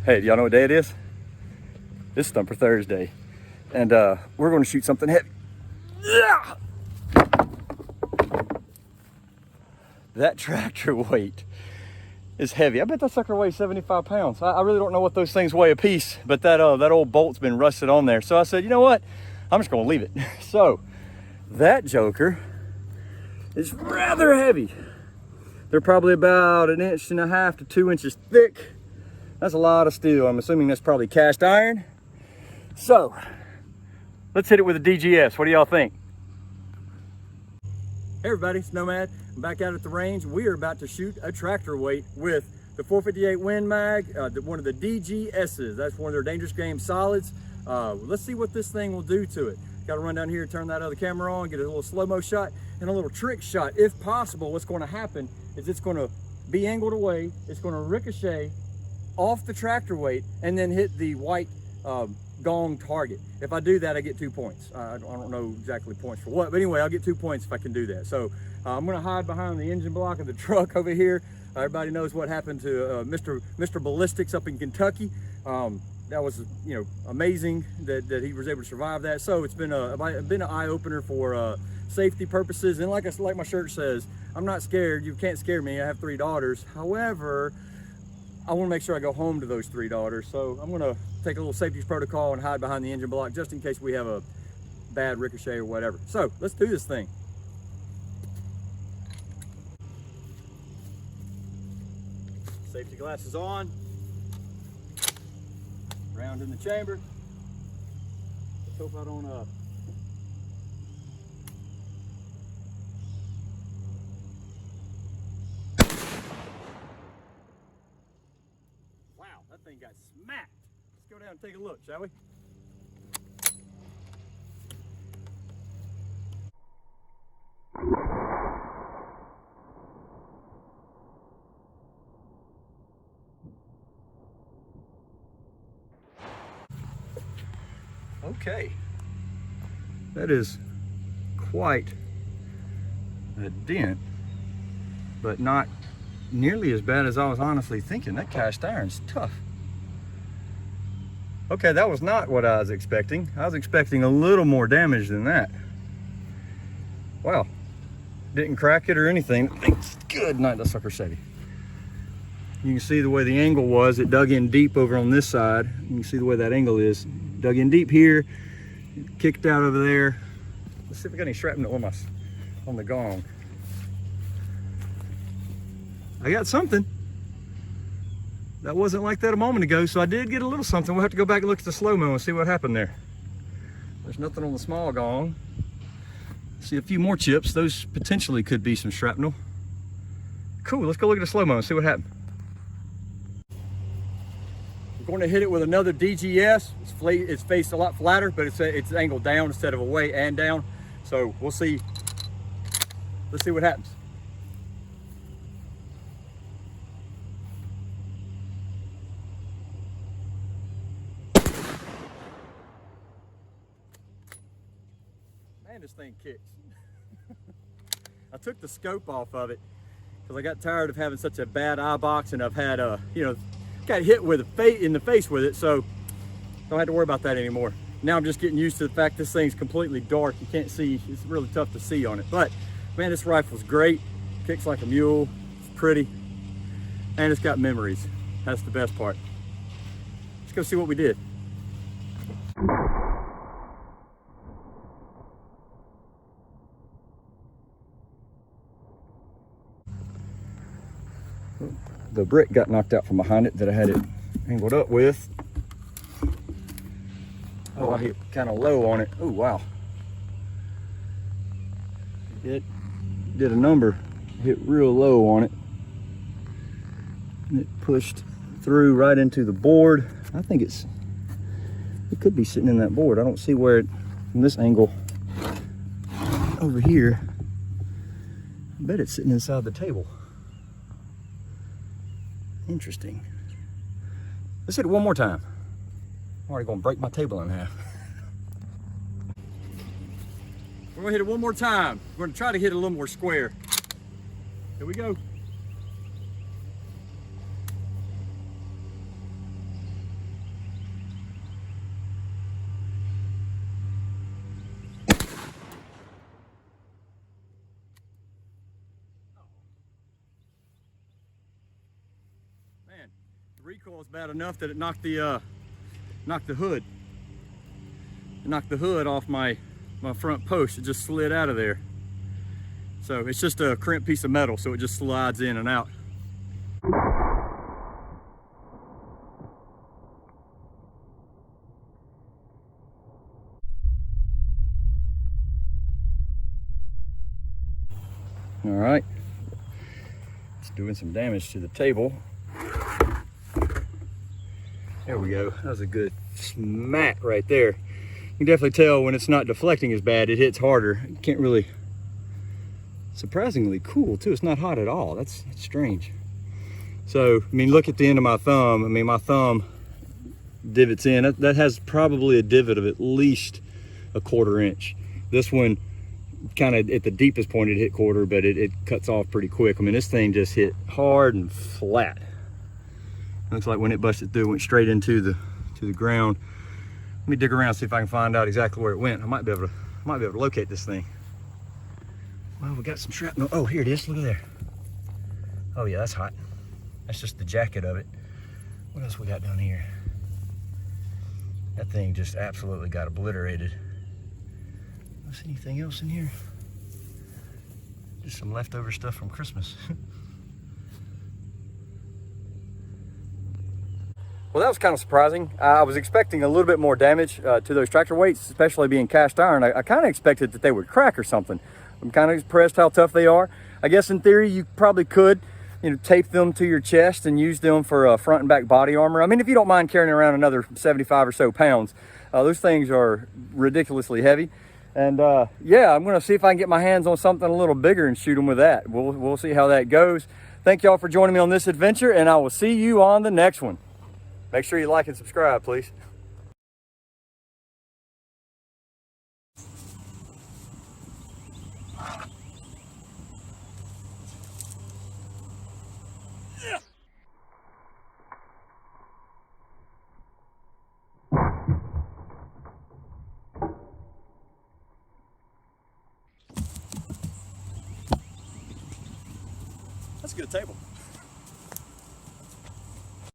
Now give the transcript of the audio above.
Hey, do y'all know what day it is? It's Thumper Thursday. And we're gonna shoot something heavy. Yeah! That tractor weight is heavy. I bet that sucker weighs 75 pounds. I really don't know what those things weigh a piece, but that old bolt's been rusted on there. So I said, you know what? I'm just gonna leave it. So that joker is rather heavy. They're probably about 1.5 to 2 inches thick. That's a lot of steel. I'm assuming that's probably cast iron. So let's hit it with a DGS. What do y'all think? Hey everybody, it's Nomad. I'm back out at the range. We are about to shoot a tractor weight with the 458 WinMag, one of the DGSs. That's one of their dangerous game solids. Let's see what this thing will do to it. Got to run down here, turn that other camera on, get a little slow-mo shot and a little trick shot. If possible, what's going to happen is it's going to be angled away. It's going to ricochet off the tractor weight and then hit the white gong target. If I do that, I get 2 points. I don't know exactly points for what, but anyway, I'll get 2 points if I can do that. So I'm going to hide behind the engine block of the truck over here. Everybody knows what happened to Mr. Ballistics up in Kentucky. That was, you know, amazing that he was able to survive that. So it's been an eye-opener for safety purposes. And like my shirt says, I'm not scared. You can't scare me. I have 3 daughters. However, I want to make sure I go home to those 3 daughters. So I'm going to take a little safety protocol and hide behind the engine block just in case we have a bad ricochet or whatever. So let's do this thing. Safety glasses on. Round in the chamber. Let's hope I don't Wow, that thing got smacked. Let's go down and take a look, shall we? Okay, that is quite a dent, but not nearly as bad as I was honestly thinking. That cast iron's tough. Okay, that was not what I was expecting. I was expecting a little more damage than that. Wow, didn't crack it or anything. It's good. Not that sucker steady. You can see the way the angle was. It dug in deep over on this side. You can see the way that angle is. Dug in deep here, kicked out over there. Let's see if we got any shrapnel on the gong. I got something. That wasn't like that a moment ago, so I did get a little something. We'll have to go back and look at the slow-mo and see what happened there. There's nothing on the small gong. See a few more chips. Those potentially could be some shrapnel. Cool, let's go look at the slow-mo and see what happened. Going to hit it with another DGS. It's faced a lot flatter, but it's angled down instead of away and down. So we'll see. Let's see what happens. Man, this thing kicks. I took the scope off of it because I got tired of having such a bad eye box, and I've had got hit with in the face with it, so don't have to worry about that anymore. Now I'm just getting used to the fact this thing's completely dark. You can't see. It's really tough to see on it. But man, this rifle's great. Kicks like a mule. It's pretty, and it's got memories. That's the best part. Let's go see what we did. The brick got knocked out from behind it that I had it angled up with. Oh, I hit kind of low on it. Oh, wow. It did a number, hit real low on it. And it pushed through right into the board. I think it could be sitting in that board. I don't see where it, from this angle over here, I bet it's sitting inside the table. Interesting. Let's hit it one more time. I'm already gonna break my table in half. We're gonna hit it one more time. We're gonna try to hit it a little more square. Here we go. recoil is bad enough that it knocked the hood. It knocked the hood off my front post. It just slid out of there. So it's just a crimped piece of metal, so it just slides in and out. All right, it's doing some damage to the table. There we go. That was a good smack right there. You can definitely tell when it's not deflecting as bad, it hits harder. You can't really, surprisingly cool too. It's not hot at all. That's strange. So, I mean, look at the end of my thumb. I mean, my thumb divots in. That has probably a divot of at least a 1/4 inch. This one, kind of at the deepest point, it hit 1/4, but it cuts off pretty quick. I mean, this thing just hit hard and flat. Looks like when it busted through, it went straight into the ground. Let me dig around, see if I can find out exactly where it went. I might be able to locate this thing. Well, we got some shrapnel. Oh, here it is. Look at there. Oh yeah, that's hot. That's just the jacket of it. What else we got down here? That thing just absolutely got obliterated. See anything else in here? Just some leftover stuff from Christmas. Well, that was kind of surprising. I was expecting a little bit more damage to those tractor weights, especially being cast iron. I kind of expected that they would crack or something. I'm kind of impressed how tough they are. I guess in theory you probably could, you know, tape them to your chest and use them for front and back body armor. I mean, if you don't mind carrying around another 75 or so pounds, those things are ridiculously heavy. And yeah, I'm gonna see if I can get my hands on something a little bigger and shoot them with that. We'll see how that goes. Thank y'all for joining me on this adventure, and I will see you on the next one. Make sure you like and subscribe, please. That's a good table.